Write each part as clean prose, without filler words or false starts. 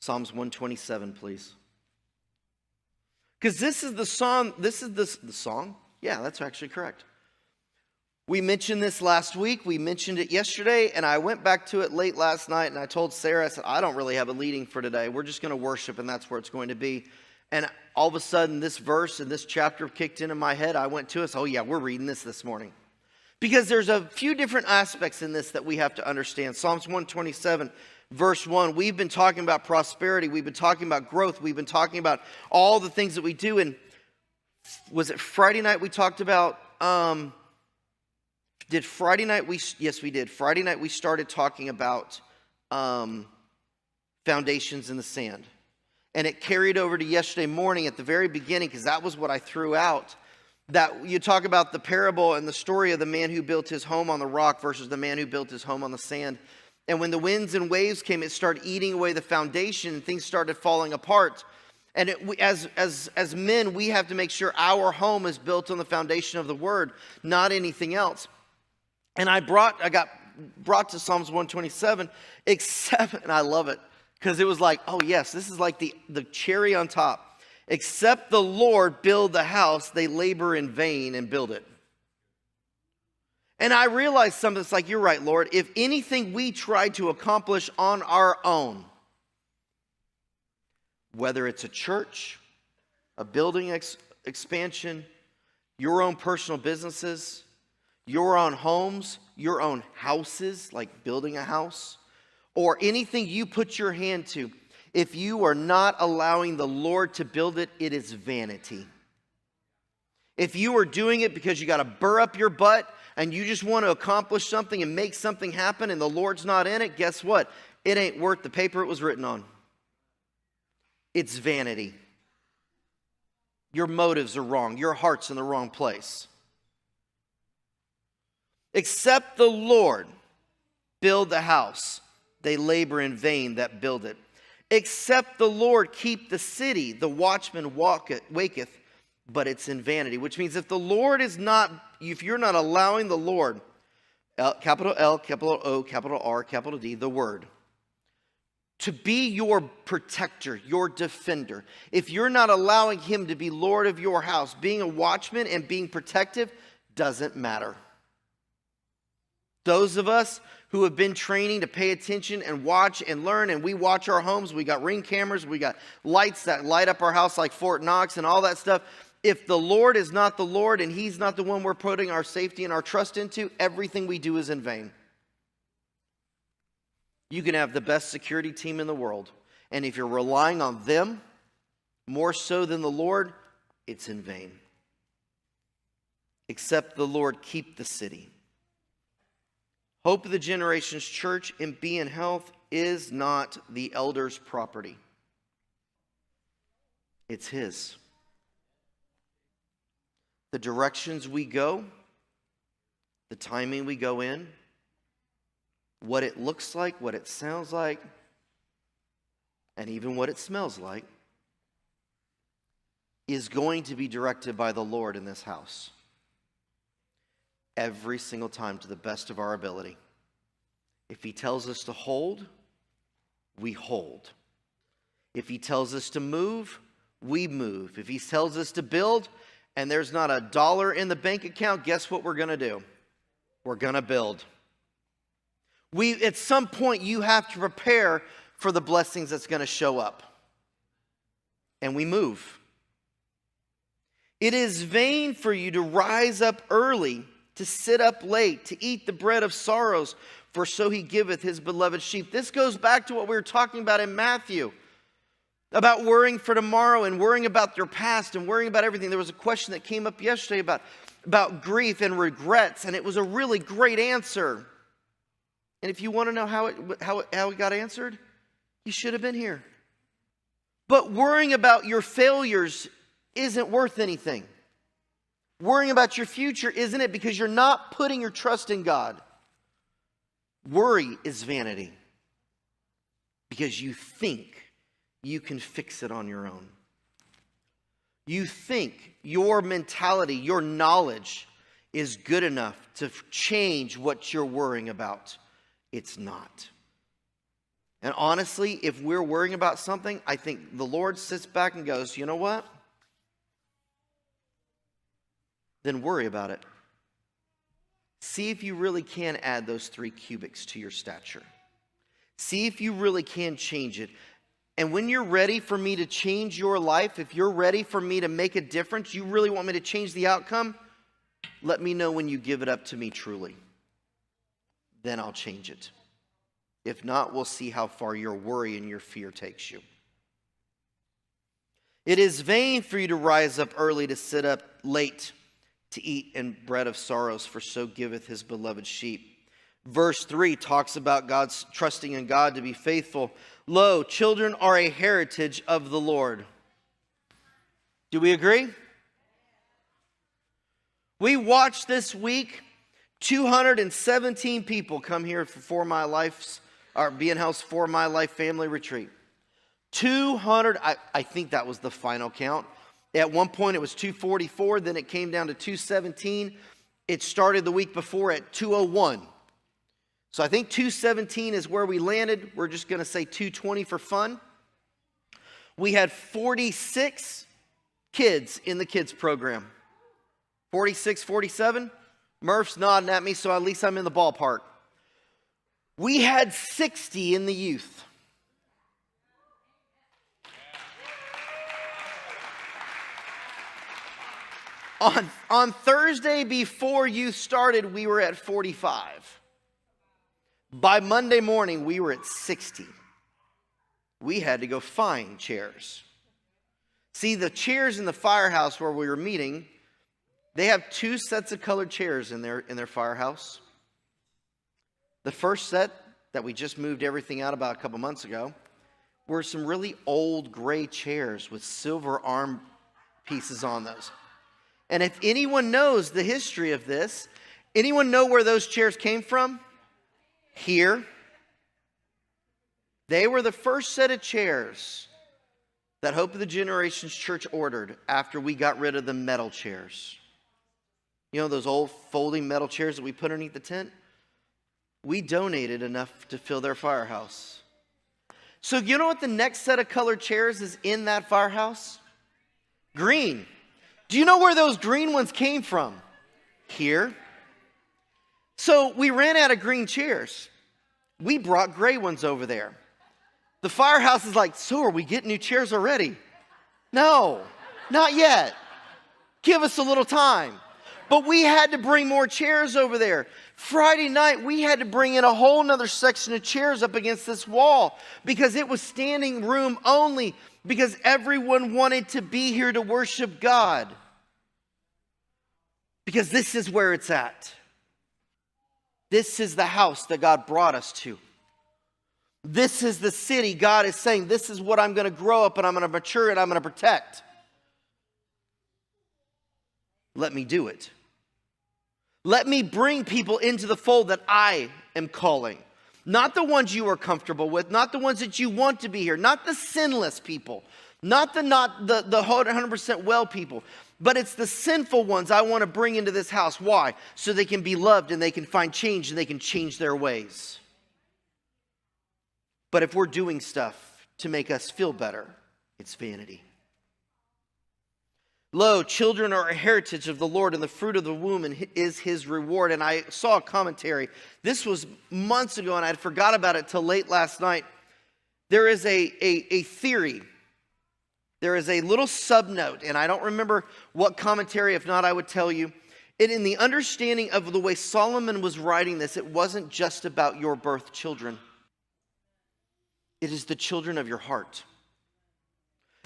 Psalms 127, please. Because this is the song, the song? Yeah, that's actually correct. We mentioned this last week, we mentioned it yesterday, and I went back to it late last night, and I told Sarah, I said, I don't really have a leading for today. We're just going to worship, and that's where it's going to be. And all of a sudden, this verse and this chapter kicked into my head. I went to us, oh yeah, we're reading this morning. Because there's a few different aspects in this that we have to understand. Psalms 127, verse 1, we've been talking about prosperity. We've been talking about growth. We've been talking about all the things that we do. And was it Friday night we talked about, did Friday night, yes we did. Friday night we started talking about foundations in the sand. And it carried over to yesterday morning at the very beginning, because that was what I threw out. That you talk about the parable and the story of the man who built his home on the rock versus the man who built his home on the sand. And when the winds and waves came, it started eating away the foundation and things started falling apart. And as men, we have to make sure our home is built on the foundation of the word, not anything else. And I got brought to Psalms 127, except, and I love it, because it was like, oh yes, this is like the cherry on top. Except the Lord build the house, they labor in vain and build it. And I realized something. It's like, you're right, Lord. If anything we try to accomplish on our own, whether it's a church, a building expansion, your own personal businesses, your own homes, your own houses, like building a house, or anything you put your hand to, if you are not allowing the Lord to build it, it is vanity. If you are doing it because you got to burr up your butt and you just want to accomplish something and make something happen and the Lord's not in it, guess what? It ain't worth the paper it was written on. It's vanity. Your motives are wrong. Your heart's in the wrong place. Except the Lord build the house, they labor in vain that build it. Except the Lord keep the city, the watchman waketh, but it's in vanity. Which means if the Lord is not, if you're not allowing the Lord, capital L, capital O, capital R, capital D, the word, to be your protector, your defender, if you're not allowing him to be Lord of your house, being a watchman and being protective doesn't matter. Those of us who have been training to pay attention and watch and learn, and we watch our homes, we got Ring cameras, we got lights that light up our house like Fort Knox and all that stuff. If the Lord is not the Lord and he's not the one we're putting our safety and our trust into, everything we do is in vain. You can have the best security team in the world, and if you're relying on them more so than the Lord, it's in vain. Except the Lord keep the city. Hope of the Generations Church and Be in Health is not the elder's property. It's his. The directions we go, the timing we go in, what it looks like, what it sounds like, and even what it smells like, is going to be directed by the Lord in this house. Every single time to the best of our ability. If he tells us to hold, we hold. If he tells us to move, we move. If he tells us to build and there's not a dollar in the bank account, guess what we're going to do? We're going to build. At some point, you have to prepare for the blessings that's going to show up. And we move. It is vain for you to rise up early, to sit up late, to eat the bread of sorrows, for so he giveth his beloved sheep. This goes back to what we were talking about in Matthew, about worrying for tomorrow and worrying about your past and worrying about everything. There was a question that came up yesterday about grief and regrets, and it was a really great answer. And if you want to know how it got answered, you should have been here. But worrying about your failures isn't worth anything. Worrying about your future, isn't it? Because you're not putting your trust in God. Worry is vanity. Because you think you can fix it on your own. You think your mentality, your knowledge is good enough to change what you're worrying about. It's not. And honestly, if we're worrying about something, I think the Lord sits back and goes, you know what? Then worry about it. See if you really can add those 3 cubits to your stature. See if you really can change it. And when you're ready for me to change your life, if you're ready for me to make a difference, you really want me to change the outcome, let me know when you give it up to me truly. Then I'll change it. If not, we'll see how far your worry and your fear takes you. It is vain for you to rise up early, to sit up late, to eat and bread of sorrows, for so giveth his beloved sheep. Verse 3 talks about God's trusting in God to be faithful. Lo, children are a heritage of the Lord. Do we agree? We watched this week 217 people come here for My Life's, or Be in House for My Life Family Retreat. 200, I think that was the final count. At one point it was 244, then it came down to 217. It started the week before at 201. So I think 217 is where we landed. We're just going to say 220 for fun. We had 46 kids in the kids program. 46, 47. Murph's nodding at me, so at least I'm in the ballpark. We had 60 in the youth. On Thursday before youth started, we were at 45. By Monday morning, we were at 60. We had to go find chairs. See, the chairs in the firehouse where we were meeting, they have 2 sets of colored chairs in their firehouse. The first set that we just moved everything out about a couple months ago were some really old gray chairs with silver arm pieces on those. And if anyone knows the history of this, anyone know where those chairs came from? Here. They were the first set of chairs that Hope of the Generations Church ordered after we got rid of the metal chairs. You know those old folding metal chairs that we put underneath the tent? We donated enough to fill their firehouse. So you know what the next set of colored chairs is in that firehouse? Green. Do you know where those green ones came from? Here. So we ran out of green chairs. We brought gray ones over there. The firehouse is like, so are we getting new chairs already? No, not yet. Give us a little time. But we had to bring more chairs over there. Friday night, we had to bring in a whole nother section of chairs up against this wall because it was standing room only, because everyone wanted to be here to worship God. Because this is where it's at. This is the house that God brought us to. This is the city God is saying, this is what I'm going to grow up and I'm going to mature and I'm going to protect. Let me do it. Let me bring people into the fold that I am calling. Not the ones you are comfortable with, not the ones that you want to be here, not the sinless people, not the 100% well people, but it's the sinful ones I want to bring into this house. Why? So they can be loved and they can find change and they can change their ways. But if we're doing stuff to make us feel better, it's vanity. Lo, children are a heritage of the Lord, and the fruit of the womb is his reward. And I saw a commentary. This was months ago, and I had forgot about it till late last night. There is a theory. There is a little subnote, and I don't remember what commentary. If not, I would tell you. And in the understanding of the way Solomon was writing this, it wasn't just about your birth children. It is the children of your heart.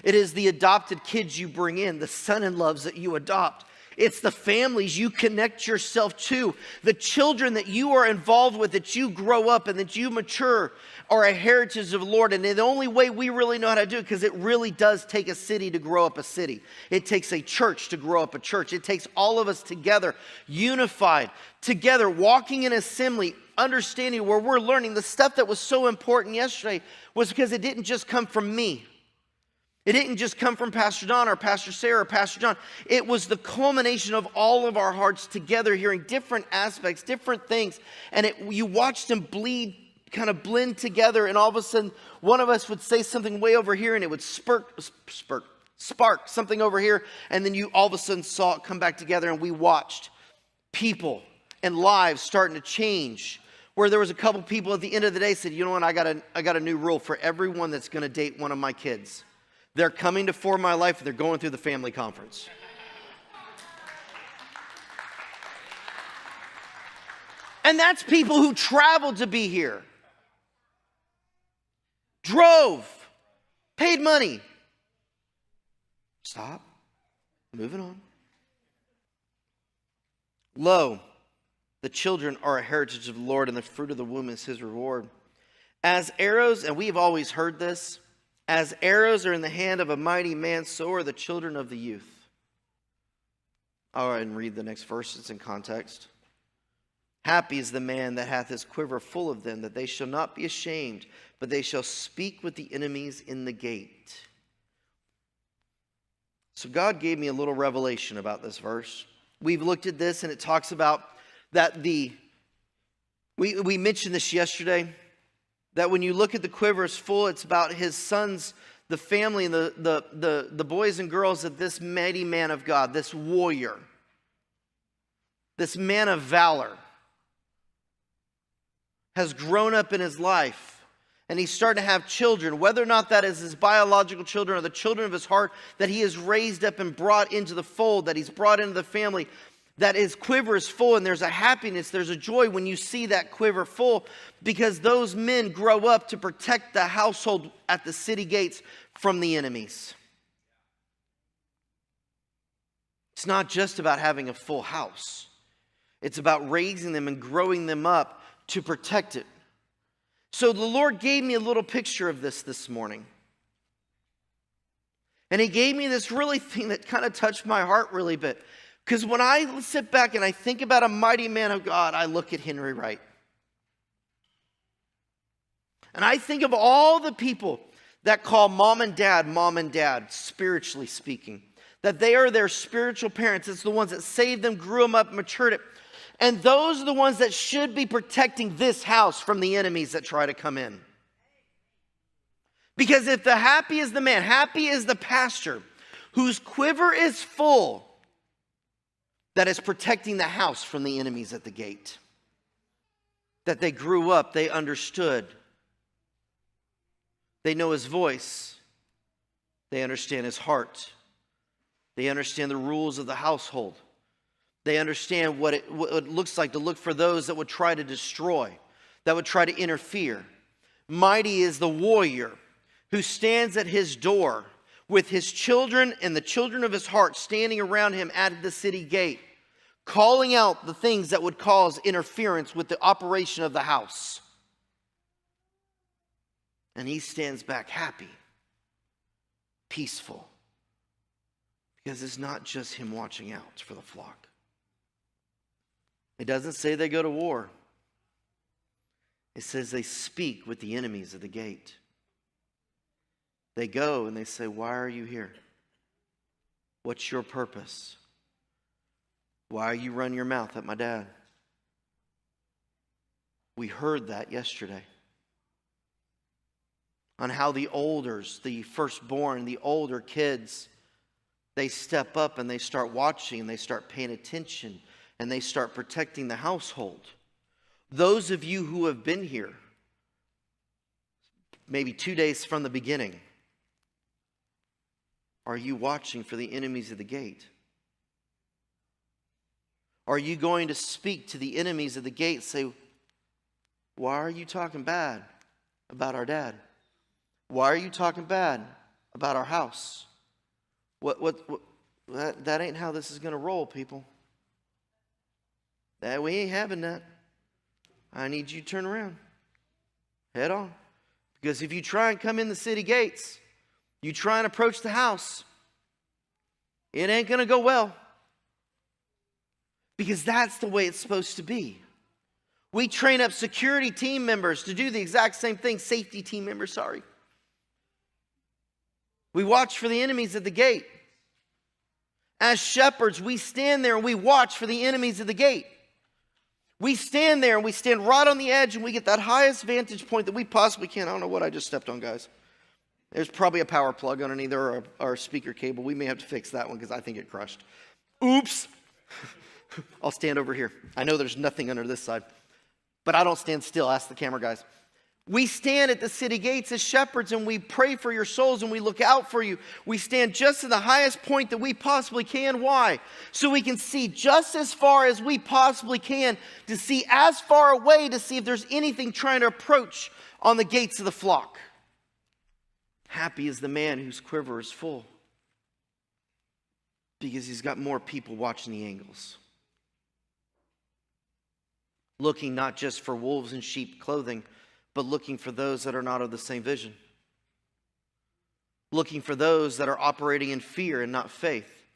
It is the adopted kids you bring in, the son-in-laws that you adopt. It's the families you connect yourself to. The children that you are involved with, that you grow up and that you mature, are a heritage of the Lord. And the only way we really know how to do it, because it really does take a city to grow up a city. It takes a church to grow up a church. It takes all of us together, unified, together, walking in assembly, understanding where we're learning. The stuff that was so important yesterday was because it didn't just come from me. It didn't just come from Pastor Don or Pastor Sarah or Pastor John. It was the culmination of all of our hearts together, hearing different aspects, different things. And you watched them bleed kind of blend together, and all of a sudden one of us would say something way over here and it would spark something over here, and then you all of a sudden saw it come back together, and we watched people and lives starting to change. Where there was a couple people at the end of the day said, you know what, I got a new rule for everyone that's going to date one of my kids. They're coming to For My Life, and they're going through the family conference. And that's people who traveled to be here. Drove. Paid money. Stop. Moving on. Lo, the children are a heritage of the Lord, and the fruit of the womb is his reward. As arrows, and we've always heard this, as arrows are in the hand of a mighty man, so are the children of the youth. I'll go ahead and read the next verse. It's in context. Happy is the man that hath his quiver full of them, that they shall not be ashamed, but they shall speak with the enemies in the gate. So God gave me a little revelation about this verse. We've looked at this, and it talks about that we mentioned this yesterday, that when you look at the quiver is full, it's about his sons, the family, and the boys and girls of this mighty man of God, this warrior, this man of valor, has grown up in his life, and he's starting to have children, whether or not that is his biological children or the children of his heart that he has raised up and brought into the fold, that he's brought into the family, that his quiver is full, and there's a happiness, there's a joy when you see that quiver full, because those men grow up to protect the household at the city gates from the enemies. It's not just about having a full house. It's about raising them and growing them up to protect it. So the Lord gave me a little picture of this morning. And he gave me this really thing that kind of touched my heart really bit. Because when I sit back and I think about a mighty man of God, I look at Henry Wright. And I think of all the people that call mom and dad, spiritually speaking. That they are their spiritual parents. It's the ones that saved them, grew them up, matured it. And those are the ones that should be protecting this house from the enemies that try to come in. Because if the happy is the man, happy is the pastor, whose quiver is full, that is protecting the house from the enemies at the gate. That they grew up, they understood. They know his voice. They understand his heart. They understand the rules of the household. They understand what it looks like to look for those that would try to destroy, that would try to interfere. Mighty is the warrior who stands at his door with his children and the children of his heart standing around him at the city gate, calling out the things that would cause interference with the operation of the house. And he stands back happy, peaceful, because it's not just him watching out for the flock. It doesn't say they go to war. It says they speak with the enemies of the gate. They go and they say, why are you here? What's your purpose? Why are you running your mouth at my dad? We heard that yesterday. On how the elders, the firstborn, the older kids, they step up and they start watching and they start paying attention. And they start protecting the household. Those of you who have been here, maybe 2 days from the beginning, are you watching for the enemies of the gate? Are you going to speak to the enemies of the gate and say, why are you talking bad about our dad? Why are you talking bad about our house? That ain't how this is going to roll, people. That we ain't having that. I need you to turn around. Head on. Because if you try and come in the city gates, you try and approach the house, it ain't going to go well. Because that's the way it's supposed to be. We train up security team members to do the exact same thing. Safety team members, sorry. We watch for the enemies at the gate. As shepherds, we stand there and we watch for the enemies at the gate. We stand there and we stand right on the edge and we get that highest vantage point that we possibly can. I don't know what I just stepped on, guys. There's probably a power plug underneath our speaker cable. We may have to fix that one because I think it crushed. Oops. I'll stand over here. I know there's nothing under this side, but I don't stand still. Ask the camera guys. We stand at the city gates as shepherds and we pray for your souls and we look out for you. We stand just at the highest point that we possibly can. Why? So we can see just as far as we possibly can, to see as far away to see if there's anything trying to approach on the gates of the flock. Happy is the man whose quiver is full, because he's got more people watching the angles. Looking not just for wolves in sheep clothing, but looking for those that are not of the same vision. Looking for those that are operating in fear and not faith.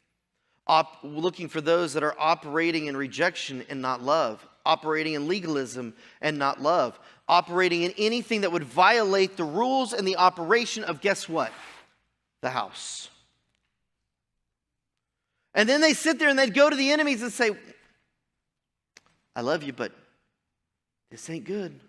Looking for those that are operating in rejection and not love. Operating in legalism and not love. Operating in anything that would violate the rules and the operation of, guess what? The house. And then they sit there and they'd go to the enemies and say, I love you, but this ain't good.